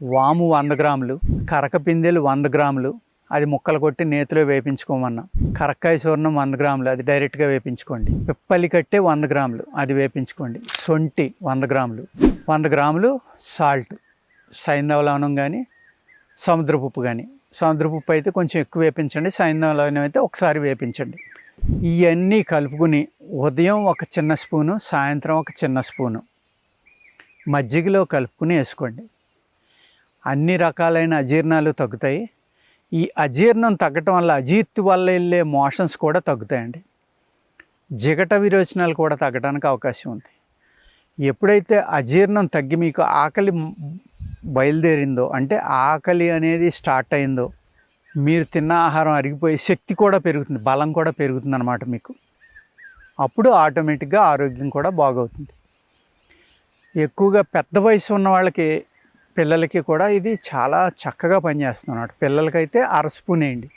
వాము 100 గ్రాములు, కరకపిందెలు 100 గ్రాములు, అది ముక్కలు కొట్టి నేతిలో వేపించుకోమన్నా. కరక్కాయ చూర్ణం 100 గ్రాములు, అది డైరెక్ట్గా వేపించుకోండి. పిప్పలి కట్టే 100 గ్రాములు, అది వేపించుకోండి. సొంటి 100 గ్రాములు, 100 గ్రాములు సాల్ట్, సైంధవ లవణం కానీ సముద్రపు ఉప్పు కానీ. సముద్రపు ఉప్పు అయితే కొంచెం ఎక్కువ వేపించండి, సైంధవ లవణం అయితే ఒకసారి వేపించండి. ఇవన్నీ కలుపుకుని ఉదయం ఒక చిన్న స్పూను, సాయంత్రం ఒక చిన్న స్పూను మజ్జిగలో కలుపుకుని వేసుకోండి. అన్ని రకాలైన అజీర్ణాలు తగ్గుతాయి. ఈ అజీర్ణం తగ్గటం వల్ల అజీర్తి వల్ల వెళ్ళే మోషన్స్ కూడా తగ్గుతాయండి. జిగట విరోచనాలు కూడా తగ్గడానికి అవకాశం ఉంది. ఎప్పుడైతే అజీర్ణం తగ్గి మీకు ఆకలి బయలుదేరిందో, అంటే ఆకలి అనేది స్టార్ట్ అయిందో, మీరు తిన్న ఆహారం అరిగిపోయి శక్తి కూడా పెరుగుతుంది, బలం కూడా పెరుగుతుంది అన్నమాట మీకు. అప్పుడు ఆటోమేటిక్గా ఆరోగ్యం కూడా బాగవుతుంది. ఎక్కువగా పెద్ద వయసు ఉన్న వాళ్ళకి, పిల్లలకి కూడా ఇది చాలా చక్కగా పనిచేస్తుంది అన్నమాట. పిల్లలకైతే 1/2 స్పూన్ వేయండి.